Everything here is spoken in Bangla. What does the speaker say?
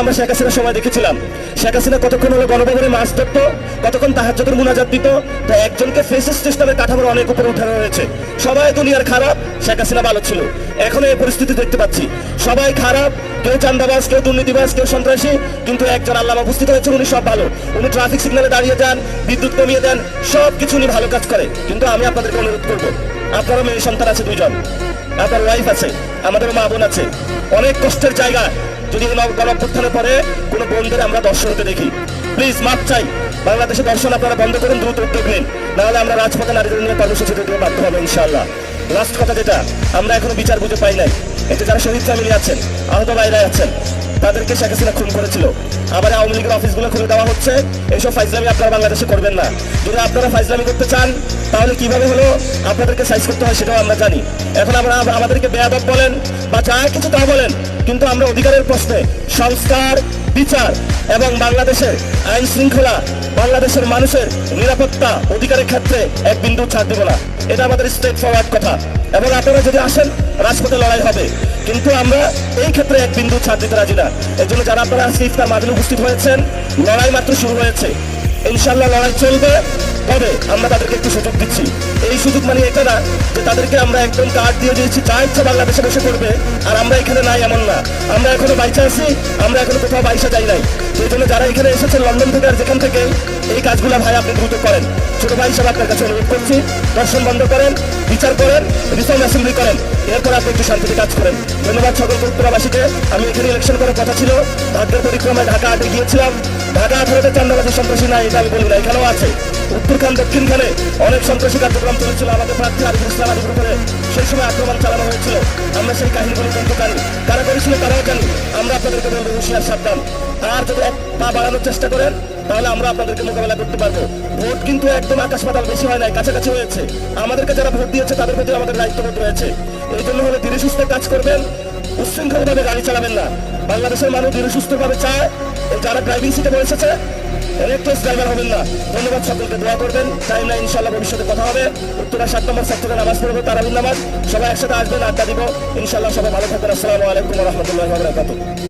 আমরা শেখ হাসিনার সময় দেখেছিলাম শেখ হাসিনা কতক্ষণ হলো গণভবনে মাছ ধরতো, কতক্ষণ তাহাজ্জুদের মুনাজাত দিত। তো একজনকে ফেসিস্ট সিস্টেমের কাঠামোর অনেক উপরে উঠানো হয়েছে। সবাই দুনিয়ার খারাপ, শেখ হাসিনা ভালো ছিল। এখন এই পরিস্থিতি দেখতে পাচ্ছি, সবাই খারাপ, কেউ চান্দাবাজ, কেউ দুর্নীতিবাজ, কেউ সন্ত্রাসী, কিন্তু একজন আল্লামা উপস্থিত হয়েছে, উনি সব ভালো। উনি ট্রাফিক সিগন্যালে দাঁড়িয়ে যান, বিদ্যুৎ কমিয়ে দেন, সব কিছু উনি ভালো কাজ করে। কিন্তু আমি আপনাদেরকে অনুরোধ করবো, আপনারও মেয়ে সন্তান আছে 2জন, আপনার ওয়াইফ আছে, আমাদের মা বোন আছে, অনেক কষ্টের জায়গা। যদি গণঅভ্যুত্থানের পরে কোনো বোনদের আমরা দর্শনতে দেখি, প্লিজ মাপ চাই, বাংলাদেশে দর্শন আপনারা বন্ধ করুন, দ্রুত উদ্যোগ নিন, নাহলে আমরা রাজপথে নারীদের নিয়ে কর্মসূচি দিতে বাধ্য হবে ইনশাআল্লাহ। লাস্ট কথা যেটা, আমরা এখনো বিচার বুঝে পাই নাই। এতে যারা শহীদ ফ্যামিলি আছেন, আহত ভাইরা আছেন, তাদেরকে শেখ হাসিনা খুন করেছিল, আবার আওয়ামী লীগের অফিসগুলো খুলে দেওয়া হচ্ছে। এইসব ফাইজলামি আপনারা বাংলাদেশে করবেন না। যদি আপনারা ফাইজলামি করতে চান, তাহলে কিভাবে হলো আপনাদেরকে সাইজ করতে হয় সেটাও আমরা জানি। এখন আমরা আমাদেরকে বেয়াদব বলেন বা যা কিছু তা বলেন, কিন্তু আমরা অধিকারের প্রশ্নে সংস্কার, বিচার এবং বাংলাদেশের আইন শৃঙ্খলা, বাংলাদেশের মানুষের নিরাপত্তা, অধিকারের ক্ষেত্রে এক বিন্দু ছাড় দেব না। এটা আমাদের স্ট্রেট ফরওয়ার্ড কথা। এবং আপনারা যদি আসেন, রাজপথে লড়াই হবে, কিন্তু আমরা এই ক্ষেত্রে এক বিন্দু ছাড় দিতে রাজি না। এর জন্য যারা আপনারা আজকে ইফতার মাহফিলে উপস্থিত হয়েছেন, লড়াই মাত্র শুরু হয়েছে, ইনশাল্লাহ লড়াই চলবে। তবে আমরা তাদেরকে একটু সুযোগ দিচ্ছি। এই সুযোগ মানে এটা না যে তাদেরকে আমরা একদম কার্ড দিয়ে দিয়েছি, যা ইচ্ছা বাংলাদেশে বসে করবে আর আমরা এখানে নাই, এমন না। আমরা এখনো বাইচা আছি, আমরা এখনো কোথাও বাইসা যাই নাই। সেই জন্য যারা এখানে এসেছেন লন্ডন থেকে আর যেখান থেকে, এই কাজগুলো ভাই আপনি দ্রুত করেন। ছোট ভাই হিসাবে আপনার কাছে অনুরোধ করছি, দর্শন বন্ধ করেন, বিচার করেন, রিফর্ম অ্যাসেম্বলি করেন, এরপর আপনি একটু শান্তিতে কাজ করেন। ধন্যবাদ সকল উত্তরাবাসীকে। আমি এখানে ইলেকশন করার কথা ছিল, ভাগ্যের পরিক্রমায় ঢাকা 8-এ গিয়েছিলাম। ঢাকা 18-তে চান্দাবাজি সন্ত্রাসী নাই এটা আমি বলি না, এখানেও আছে। উত্তরখান দক্ষিণখানে অনেক সন্ত্রাসী কার্যক্রম চলেছিল, আমাদের প্রার্থী আরিফুল ইসলাম আলীর উপরে সেই সময় আক্রমণ চালানো হয়েছিল। আমরা সেই কাহিনীগুলো জানতে জানি, কারা করেছিল তারাও জানি। আমরা আপনাদেরকে বলবো হুঁশিয়ার সাবধান। আর যদি এক পা বাড়ানোর চেষ্টা করেন, তাহলে আমরা আপনাদেরকে মোকাবেলা করতে পারবো। ভোট কিন্তু একদম আকাশ পাতাল বেশি হয় নাই, কাছাকাছি হয়েছে। আমাদেরকে যারা ভোট দিয়েছে তাদের প্রতি আমাদের দায়িত্ববোধ রয়েছে। এই জন্য হলে ধীরে সুস্থে কাজ করবেন, উচ্ছৃঙ্খলভাবে গাড়ি চালাবেন না। বাংলাদেশের মানুষ ধীরে সুস্থভাবে চায়, যারা ড্রাইভিং সিটে বসেছে রেকলেস ড্রাইভার হবেন না। ধন্যবাদ সকলকে, দোয়া করবেন। টাইম না, ইনশাল্লাহ ভবিষ্যতে কথা হবে। উত্তরা 7 নম্বর সেক্টরে নামাজ পড়বো, তারাবির নামাজ। সবাই একসাথে আসবেন, আড্ডা দিব ইনশাল্লাহ। সবাই ভালো থাকবেন। আসসালামু আলাইকুম ওয়া রাহমাতুল্লাহি ওয়া বারাকাতুহু।